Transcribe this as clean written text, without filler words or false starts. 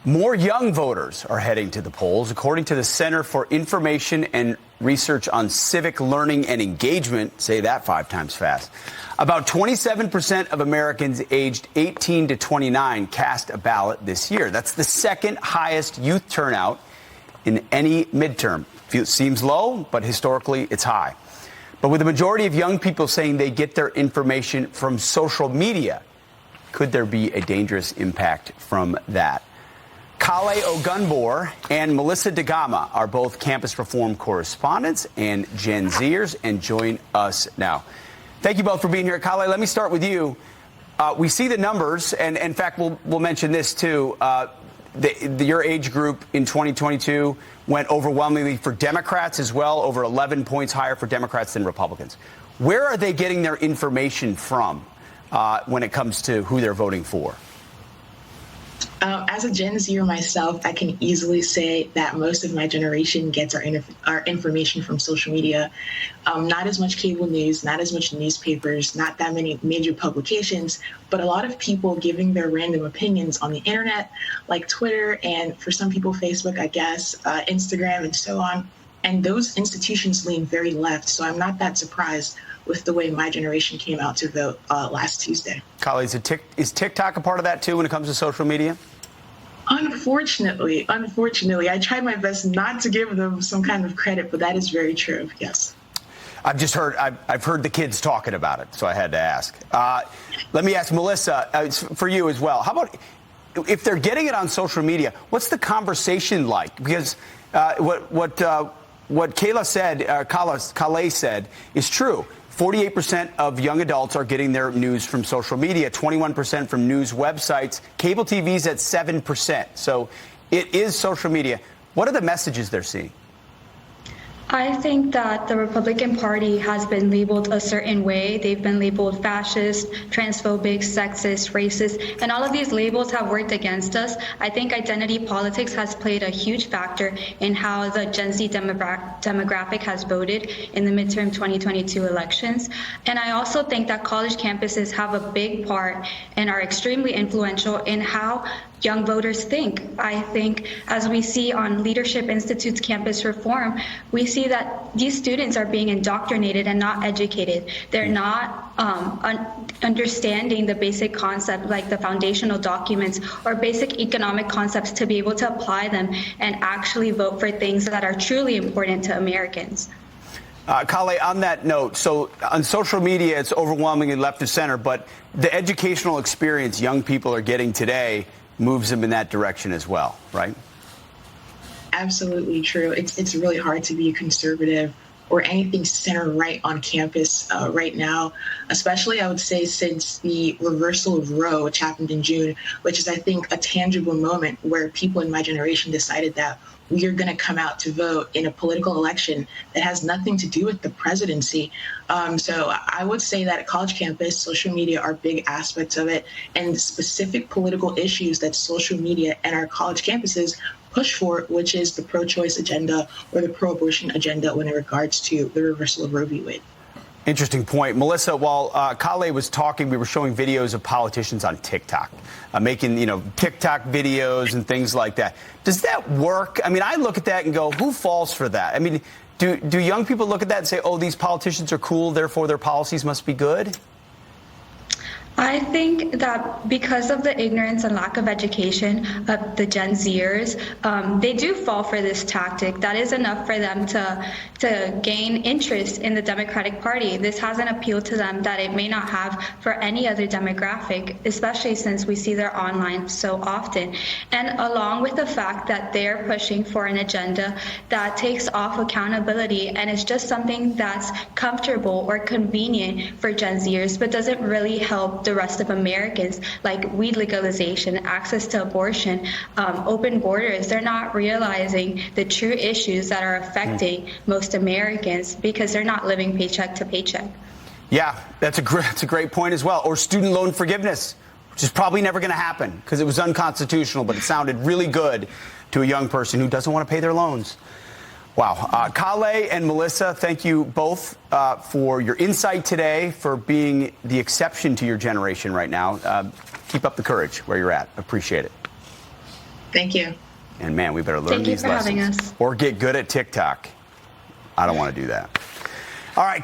More young voters are heading to the polls, according to the Center for Information and Research on Civic Learning and Engagement. Say that 5 times fast. About 27% of Americans aged 18 to 29 cast a ballot this year. That's the second highest youth turnout in any midterm. Seems low, but historically it's high. But with the majority of young people saying they get their information from social media, could there be a dangerous impact from that? Kale Ogunbor and Melissa Gama are both campus reform correspondents and Gen Zers and join us now. Thank you both for being here. Kale, let me start with you. We see the numbers, and in fact, we'll mention this too. Your age group in 2022 went overwhelmingly for Democrats as well, over 11 points higher for Democrats than Republicans. Where are they getting their information from when it comes to who they're voting for? As a Gen Zer myself, I can easily say that most of my generation gets our information from social media. Not as much cable news, not as much newspapers, not that many major publications, but a lot of people giving their random opinions on the internet, like Twitter, and for some people, Facebook, I guess, Instagram, and so on. And those institutions lean very left, so I'm not that surprised with the way my generation came out to vote last Tuesday. Kale, is TikTok a part of that too when it comes to social media? Unfortunately, I tried my best not to give them some kind of credit, but that is very true. Yes. I've heard the kids talking about it, so I had to ask. Let me ask Melissa, for you as well. How about if they're getting it on social media? What's the conversation like? Because what Kale said is true. 48% of young adults are getting their news from social media, 21% from news websites. Cable TV's at 7%. So it is social media. What are the messages they're seeing? I think that the Republican Party has been labeled a certain way. They've been labeled fascist, transphobic, sexist, racist, and all of these labels have worked against us. I think identity politics has played a huge factor in how the Gen Z demographic has voted in the midterm 2022 elections. And I also think that college campuses have a big part and are extremely influential in how young voters think. I think as we see on Leadership Institute's campus reform, we see that these students are being indoctrinated and not educated. They're not understanding the basic concept, like the foundational documents or basic economic concepts, to be able to apply them and actually vote for things that are truly important to Americans. Kale, on that note, so on social media, it's overwhelmingly left of center, but the educational experience young people are getting today moves them in that direction as well, right? Absolutely true. It's really hard to be a conservative or anything center right on campus right now, especially I would say since the reversal of Roe, which happened in June, which is, I think, a tangible moment where people in my generation decided that we are going to come out to vote in a political election that has nothing to do with the presidency. So I would say that at college campus, social media are big aspects of it, and specific political issues that social media and our college campuses push for, which is the pro-choice agenda or the pro-abortion agenda when it regards to the reversal of Roe v. Wade. Interesting point. Melissa, while Kale was talking, we were showing videos of politicians on TikTok, making, TikTok videos and things like that. Does that work? I mean, I look at that and go, who falls for that? I mean, do young people look at that and say, oh, these politicians are cool, therefore their policies must be good? I think that because of the ignorance and lack of education of the Gen Zers, they do fall for this tactic. That is enough for them to gain interest in the Democratic Party. This has an appeal to them that it may not have for any other demographic, especially since we see their online so often. And along with the fact that they're pushing for an agenda that takes off accountability and is just something that's comfortable or convenient for Gen Zers, but doesn't really help the rest of Americans, like weed legalization, access to abortion, open borders. They're not realizing the true issues that are affecting most Americans because they're not living paycheck to paycheck. Yeah, that's a great point as well. Or student loan forgiveness, which is probably never going to happen because it was unconstitutional, but it sounded really good to a young person who doesn't want to pay their loans. Wow. Kale and Melissa, thank you both for your insight today, for being the exception to your generation right now. Keep up the courage where you're at. Appreciate it. Thank you. And man, we better learn Thank you these for having lessons us. or get good at TikTok. I don't want to do that. All right.